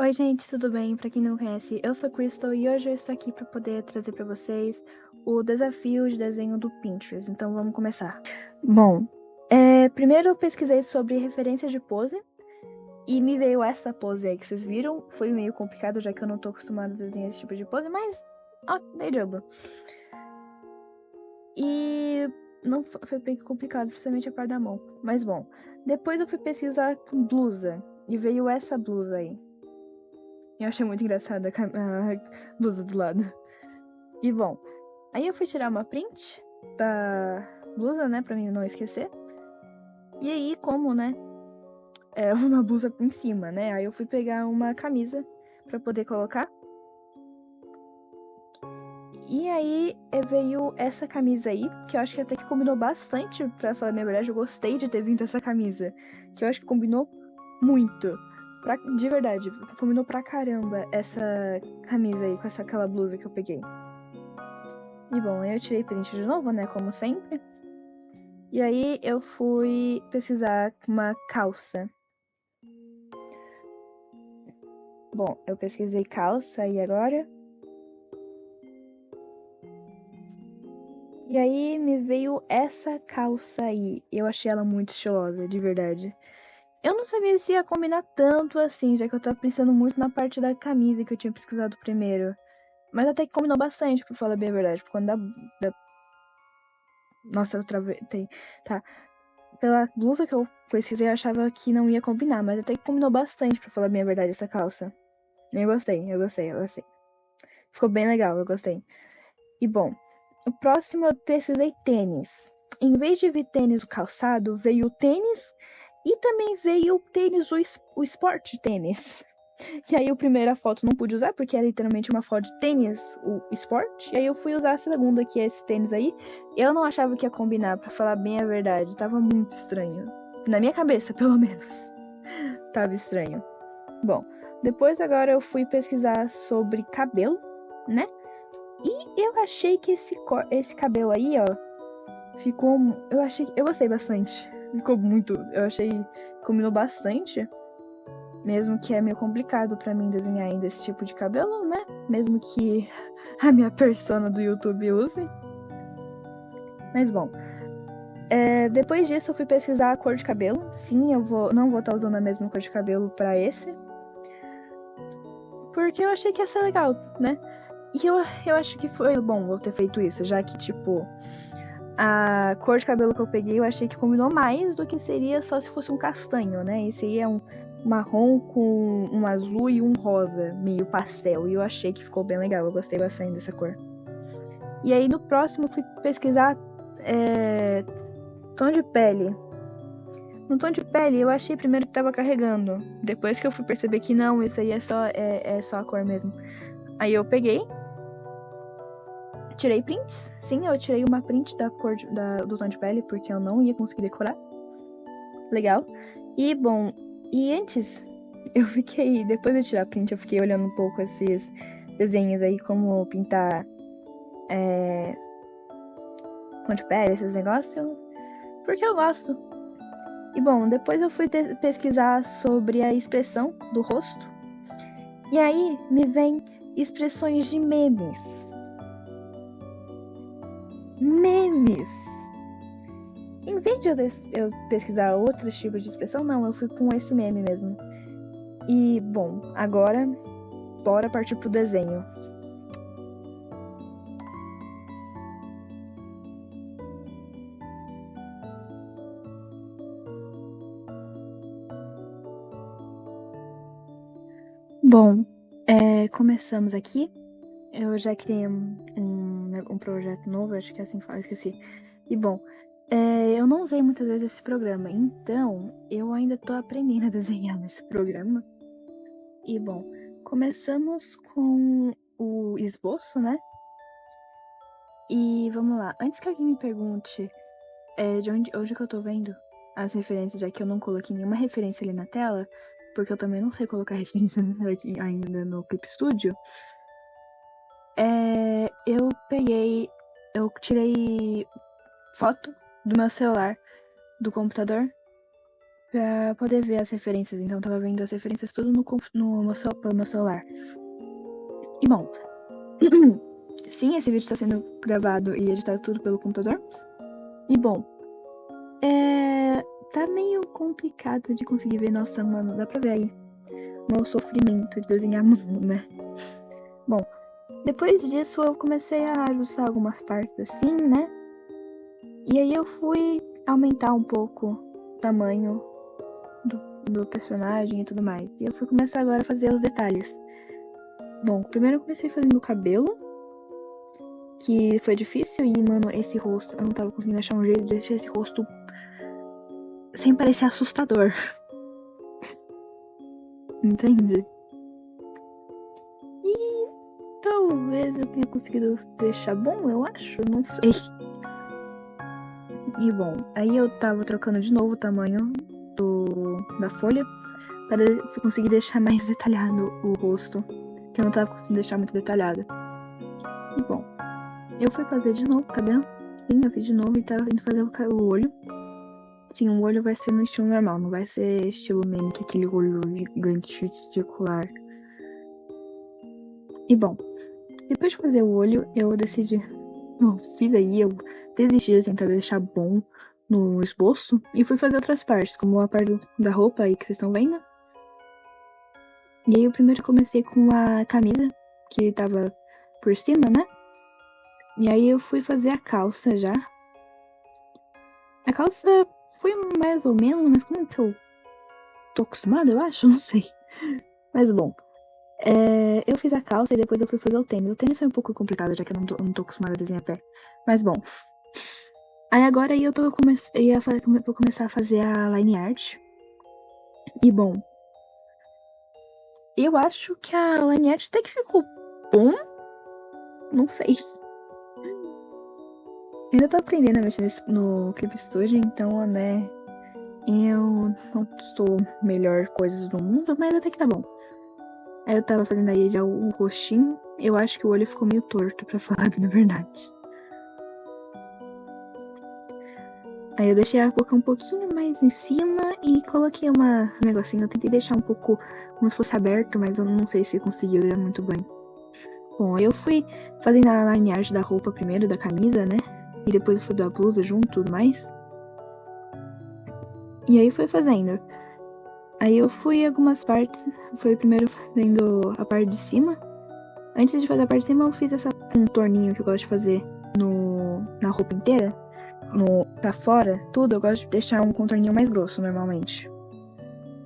Oi, gente, tudo bem? Pra quem não me conhece, eu sou Crystal e hoje eu estou aqui para poder trazer para vocês o desafio de desenho do Pinterest. Então vamos começar. Bom, primeiro eu pesquisei sobre referências de pose e me veio essa pose aí que vocês viram. Foi meio complicado já que eu não tô acostumada a desenhar esse tipo de pose, mas dei jogo. E não foi bem complicado, principalmente a parte da mão. Mas bom, depois eu fui pesquisar com blusa e veio essa blusa aí. Eu achei muito engraçada a blusa do lado. E bom, aí eu fui tirar uma print da blusa, né, pra mim não esquecer. E aí, como, né, é uma blusa em cima, né, aí eu fui pegar uma camisa pra poder colocar. E aí veio essa camisa aí, que eu acho que até que combinou bastante, pra falar a minha verdade. Eu gostei de ter vindo essa camisa, que eu acho que combinou muito. De verdade, combinou pra caramba essa camisa aí com aquela blusa que eu peguei. E bom, eu tirei print de novo, né, como sempre. E aí eu fui pesquisar uma calça. Bom, eu pesquisei calça e agora. E aí me veio essa calça aí. Eu achei ela muito estilosa, de verdade. Eu não sabia se ia combinar tanto assim, já que eu tava pensando muito na parte da camisa que eu tinha pesquisado primeiro. Mas até que combinou bastante, pra falar bem a verdade. Por conta da... Nossa, eu travei. Tá. Pela blusa que eu pesquisei, eu achava que não ia combinar, mas até que combinou bastante, pra falar bem a verdade, essa calça. Eu gostei. Ficou bem legal, eu gostei. E bom, o próximo eu pesquisei tênis. Em vez de vir tênis o calçado, veio o tênis e também veio o tênis, o esporte tênis. E aí, a primeira foto não pude usar, porque é literalmente uma foto de tênis, o esporte. E aí eu fui usar a segunda, que é esse tênis aí. Eu não achava que ia combinar, pra falar bem a verdade. Tava muito estranho. Na minha cabeça, pelo menos. Tava estranho. Bom, depois agora eu fui pesquisar sobre cabelo, né? E eu achei que esse cabelo aí, ó, ficou. Eu gostei bastante. Ficou muito. Eu achei que combinou bastante. Mesmo que é meio complicado pra mim desenhar ainda esse tipo de cabelo, né? Mesmo que a minha persona do YouTube use. Mas bom. Depois disso eu fui pesquisar a cor de cabelo. Sim, não vou estar usando a mesma cor de cabelo pra esse. Porque eu achei que ia ser legal, né? E eu acho que foi bom eu ter feito isso, já que, tipo, a cor de cabelo que eu peguei eu achei que combinou mais do que seria só se fosse um castanho, né? Esse aí é um marrom com um azul e um rosa, meio pastel. E eu achei que ficou bem legal, eu gostei bastante dessa cor. E aí no próximo eu fui pesquisar tom de pele. No tom de pele eu achei primeiro que tava carregando. Depois que eu fui perceber que não, isso aí é só a cor mesmo. Aí eu peguei. Tirei prints. Sim, eu tirei uma print da cor do tom de pele, porque eu não ia conseguir decorar. Legal. E, bom, antes, depois de tirar print, eu fiquei olhando um pouco esses desenhos aí, como pintar tom de pele, esses negócios, porque eu gosto. E, bom, depois eu fui pesquisar sobre a expressão do rosto. E aí, me vem expressões de memes. Memes! Em vez de eu pesquisar outros tipos de expressão, não, eu fui com esse meme mesmo. E, bom, agora, bora partir pro desenho. Bom, começamos aqui. Eu já criei um projeto novo, acho que é assim que fala, esqueci. E, bom, eu não usei muitas vezes esse programa, então eu ainda tô aprendendo a desenhar nesse programa. E, bom, começamos com o esboço, né? E vamos lá. Antes que alguém me pergunte de onde que eu tô vendo as referências, já que eu não coloquei nenhuma referência ali na tela, porque eu também não sei colocar referência aqui ainda no Clip Studio, eu tirei foto do meu celular, do computador, pra poder ver as referências. Então eu tava vendo as referências tudo pelo meu celular. E bom, sim, esse vídeo tá sendo gravado e editado tudo pelo computador. E bom, tá meio complicado de conseguir ver. Nossa, mano, dá pra ver aí o meu sofrimento de desenhar a mão, né? Bom, depois disso eu comecei a ajustar algumas partes assim, né? E aí eu fui aumentar um pouco o tamanho do personagem e tudo mais. E eu fui começar agora a fazer os detalhes. Bom, primeiro eu comecei fazendo o cabelo, que foi difícil, e, mano, esse rosto, eu não tava conseguindo achar um jeito de deixar esse rosto sem parecer assustador. Entende? E talvez eu tenha conseguido deixar bom, eu acho, não sei. E bom, aí eu tava trocando de novo o tamanho da folha para conseguir deixar mais detalhado o rosto, que eu não tava conseguindo deixar muito detalhado. E bom, eu fui fazer de novo o cabelo. Sim, eu fiz de novo e tava indo fazer o olho. Sim, o olho vai ser no estilo normal, não vai ser estilo Manic, aquele olho gigante circular. E bom, depois de fazer o olho, eu decidi. Bom, se daí eu desisti de tentar deixar bom no esboço e fui fazer outras partes, como a parte da roupa aí que vocês estão vendo. E aí eu primeiro comecei com a camisa, que tava por cima, né? E aí eu fui fazer a calça já. A calça foi mais ou menos, mas como que eu tô acostumada, eu acho? Não sei. Mas bom, eu fiz a calça e depois eu fui fazer o tênis. O tênis foi um pouco complicado, já que eu não tô acostumada a desenhar pé. Mas bom. Aí agora vou começar a fazer a line art. E bom, eu acho que a line art até que ficou bom. Não sei. Ainda tô aprendendo a mexer no Clip Studio, então, né, eu não sou melhor coisas do mundo, mas até que tá bom. Aí eu tava fazendo aí já o rostinho. Eu acho que o olho ficou meio torto, pra falar a verdade. Aí eu deixei a boca um pouquinho mais em cima e coloquei um negocinho. Eu tentei deixar um pouco como se fosse aberto, mas eu não sei se conseguiu dar muito bem. Bom, eu fui fazendo a line art da roupa primeiro, da camisa, né? E depois eu fui da blusa junto e tudo mais. E aí foi fazendo. Aí eu fui algumas partes. Fui primeiro fazendo a parte de cima. Antes de fazer a parte de cima, eu fiz essa contorninho que eu gosto de fazer na roupa inteira. Pra fora, tudo, eu gosto de deixar um contorninho mais grosso, normalmente.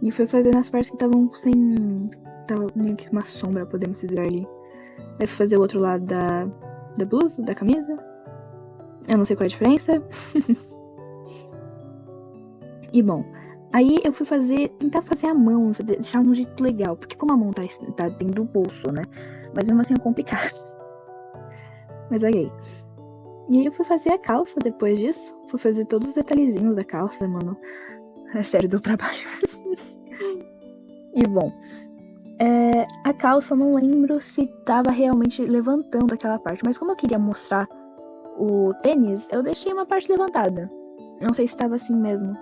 E fui fazendo as partes que estavam sem... Tava meio que uma sombra, podemos dizer ali. Aí fui fazer o outro lado da blusa, da camisa. Eu não sei qual é a diferença. E bom, aí eu fui tentar fazer a mão, deixar um jeito legal. Porque como a mão tá dentro do bolso, né? Mas mesmo assim é complicado. Mas ok. E aí eu fui fazer a calça depois disso. Fui fazer todos os detalhezinhos da calça, mano. É sério, deu trabalho. E bom, a calça eu não lembro se tava realmente levantando aquela parte. Mas como eu queria mostrar o tênis, eu deixei uma parte levantada. Não sei se tava assim mesmo.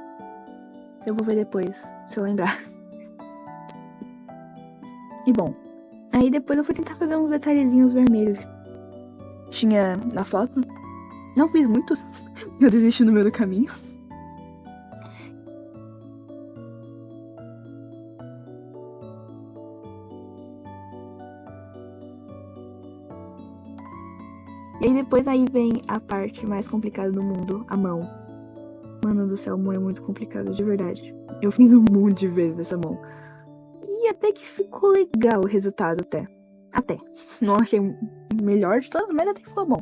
Eu vou ver depois, se eu lembrar. E bom, aí depois eu fui tentar fazer uns detalhezinhos vermelhos que tinha na foto. Não fiz muitos. Eu desisti no meio do caminho. E aí depois aí vem a parte mais complicada do mundo, a mão. Mano do céu, a mão é muito complicado, de verdade. Eu fiz um monte de vezes essa mão. E até que ficou legal o resultado até. Até. Não achei o melhor de todos, mas até que ficou bom.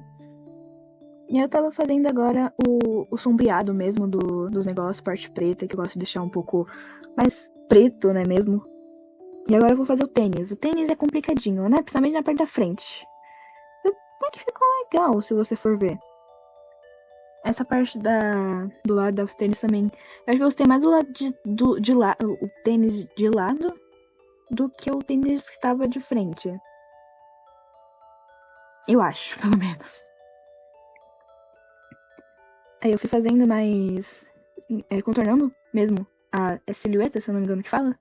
E eu tava fazendo agora o sombreado mesmo dos negócios, parte preta, que eu gosto de deixar um pouco mais preto, né, mesmo. E agora eu vou fazer o tênis. O tênis é complicadinho, né, principalmente na parte da frente. Até que ficou legal, se você for ver. Essa parte do lado da tênis também. Eu acho que eu gostei mais do lado o tênis de lado do que o tênis que tava de frente. Eu acho, pelo menos. Aí eu fui fazendo mais... contornando mesmo a silhueta, se eu não me engano que fala.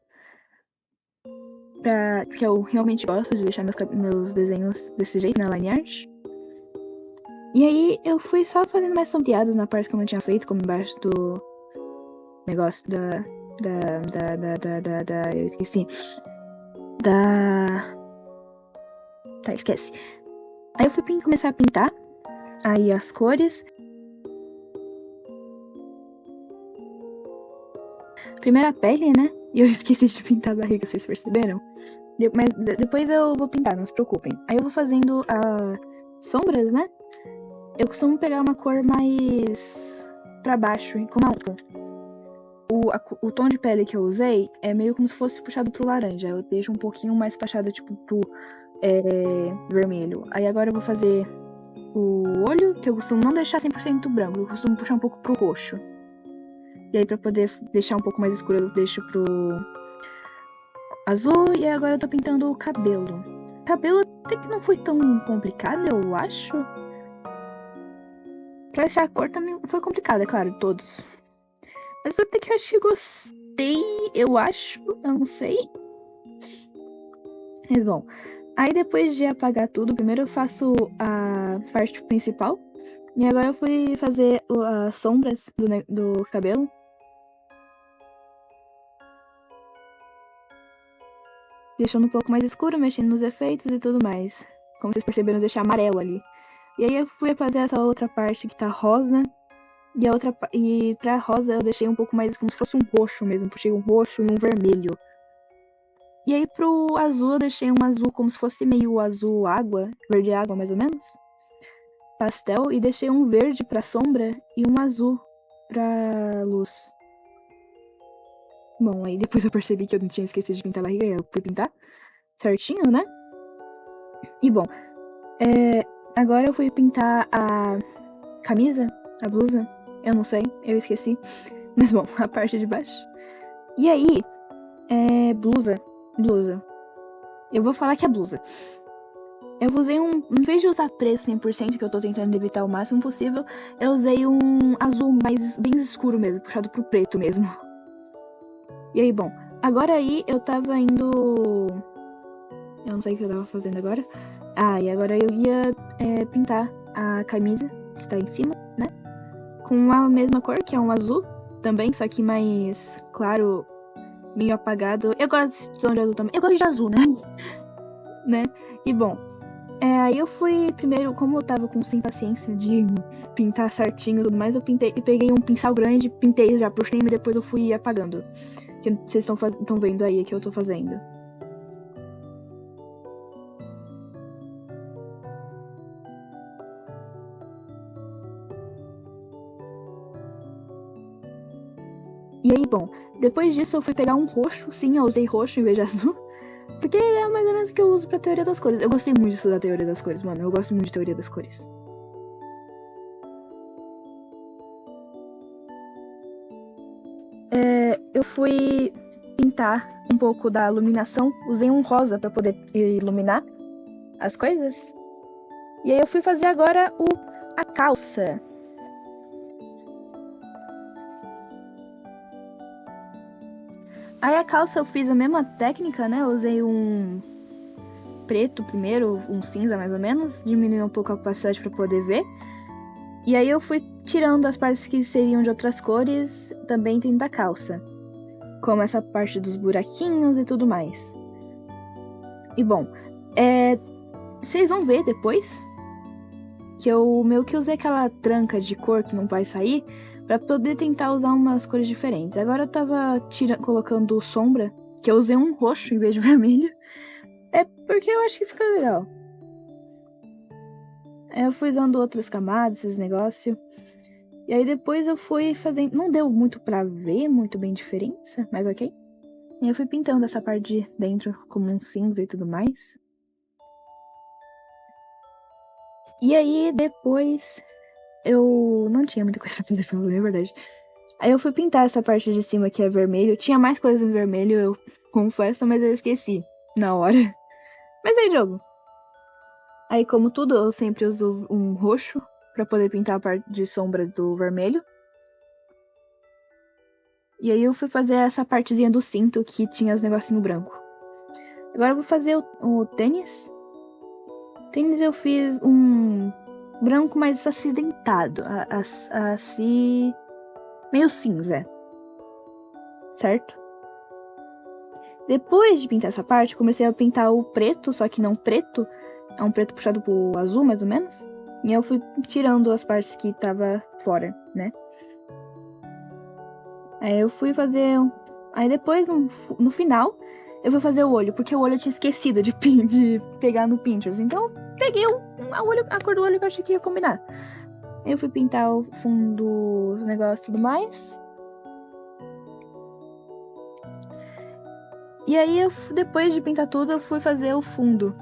Porque eu realmente gosto de deixar meus desenhos desse jeito, na line art. E aí eu fui só fazendo mais sombreados na parte que eu não tinha feito, como embaixo do negócio eu esqueci. Tá, esquece. Aí eu fui começar a pintar. Aí as cores. Primeiro a pele, né? E eu esqueci de pintar a barriga, vocês perceberam? Mas depois eu vou pintar, não se preocupem. Aí eu vou fazendo as sombras, né? Eu costumo pegar uma cor mais pra baixo, como a outra. O tom de pele que eu usei é meio como se fosse puxado pro laranja. Eu deixo um pouquinho mais puxado, tipo, pro vermelho. Aí agora eu vou fazer o olho, que eu costumo não deixar 100% branco. Eu costumo puxar um pouco pro roxo. E aí pra poder deixar um pouco mais escuro eu deixo pro azul. E agora eu tô pintando o cabelo. Cabelo até que não foi tão complicado, eu acho. Pra deixar a cor também foi complicado, é claro, todos. Mas até que eu acho que gostei, eu acho, eu não sei. Mas bom, aí depois de apagar tudo, primeiro eu faço a parte principal. E agora eu fui fazer as sombras do cabelo. Deixando um pouco mais escuro, mexendo nos efeitos e tudo mais. Como vocês perceberam, eu deixei amarelo ali. E aí eu fui fazer essa outra parte que tá rosa. E pra rosa eu deixei um pouco mais como se fosse um roxo mesmo. Puxei um roxo e um vermelho. E aí pro azul eu deixei um azul como se fosse meio azul água, verde água mais ou menos, pastel, e deixei um verde pra sombra e um azul pra luz. Bom, aí depois eu percebi que eu não tinha esquecido de pintar a barriga e eu fui pintar certinho, né? E bom, agora eu fui pintar a camisa, a blusa, eu não sei, eu esqueci. Mas bom, a parte de baixo. E aí, blusa. Eu vou falar que é blusa. Eu usei em vez de usar preto 100%, que eu tô tentando evitar o máximo possível, eu usei um azul bem escuro mesmo, puxado pro preto mesmo. E aí, bom, agora aí eu tava indo... Eu não sei o que eu tava fazendo agora. Ah, e agora eu ia pintar a camisa, que está em cima, né? Com a mesma cor, que é um azul também, só que mais claro, meio apagado. Eu gosto de tom de azul também. Eu gosto de azul, né? E bom, aí eu fui primeiro, como eu tava sem paciência de pintar certinho e tudo mais, eu pintei e peguei um pincel grande, pintei já por cima e depois eu fui apagando. Que vocês estão vendo aí que eu tô fazendo. E aí, bom, depois disso eu fui pegar um roxo, sim, eu usei roxo em vez de azul. Porque é mais ou menos o que eu uso pra teoria das cores. Eu gostei muito de estudar teoria das cores, mano. Eu gosto muito de teoria das cores. Eu fui pintar um pouco da iluminação. Usei um rosa pra poder iluminar as coisas. E aí eu fui fazer agora a calça. Aí a calça eu fiz a mesma técnica, né? Eu usei um preto primeiro, um cinza mais ou menos, diminuí um pouco a opacidade para poder ver. E aí eu fui tirando as partes que seriam de outras cores também dentro da calça, como essa parte dos buraquinhos e tudo mais. E bom, vocês vão ver depois que eu meio que usei aquela tranca de cor que não vai sair pra poder tentar usar umas cores diferentes. Agora eu tava colocando sombra, que eu usei um roxo em vez de vermelho. É porque eu acho que fica legal. Eu fui usando outras camadas, esses negócios. E aí depois eu fui fazendo... Não deu muito pra ver muito bem diferença, mas ok. E eu fui pintando essa parte de dentro como um cinza e tudo mais. E aí depois eu não tinha muita coisa pra fazer, pra falar a verdade. Aí eu fui pintar essa parte de cima que é vermelho. Tinha mais coisa em vermelho, eu confesso, mas eu esqueci na hora. Mas aí, jogo. Aí, como tudo, eu sempre uso um roxo pra poder pintar a parte de sombra do vermelho. E aí eu fui fazer essa partezinha do cinto que tinha os negocinhos branco. Agora eu vou fazer o tênis. Tênis eu fiz um branco mais acidentado. Assim... meio cinza. Certo? Depois de pintar essa parte, comecei a pintar o preto, só que não preto. É um preto puxado pro azul, mais ou menos. E eu fui tirando as partes que tava fora, né? Aí eu fui fazer... Aí depois, no final, eu fui fazer o olho. Porque o olho eu tinha esquecido de pegar no Pinterest. Então, eu peguei a cor do olho que eu achei que ia combinar. Eu fui pintar o fundo, os negócios e tudo mais. E aí, depois de pintar tudo, eu fui fazer o fundo.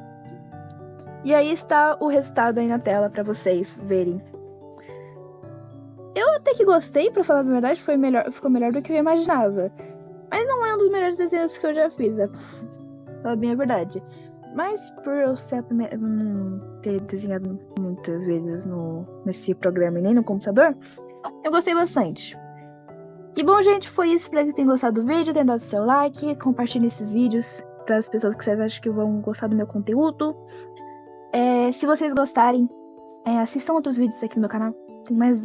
E aí está o resultado aí na tela pra vocês verem. Eu até que gostei, pra falar a verdade, ficou melhor do que eu imaginava. Mas não é um dos melhores desenhos que eu já fiz, falar bem a verdade. Mas por eu ser não ter desenhado muitas vezes nesse programa e nem no computador, eu gostei bastante. E bom, gente, foi isso. Espero que tenham gostado do vídeo, tenham dado seu like, compartilhem esses vídeos para as pessoas que vocês acham que vão gostar do meu conteúdo. Se vocês gostarem, assistam outros vídeos aqui no meu canal. Tem mais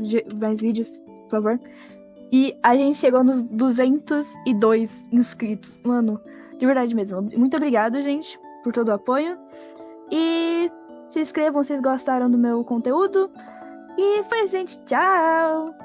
vídeos, por favor. E a gente chegou nos 202 inscritos. Mano, de verdade mesmo. Muito obrigado, gente, por todo o apoio. E se inscrevam se vocês gostaram do meu conteúdo. E foi isso, gente. Tchau!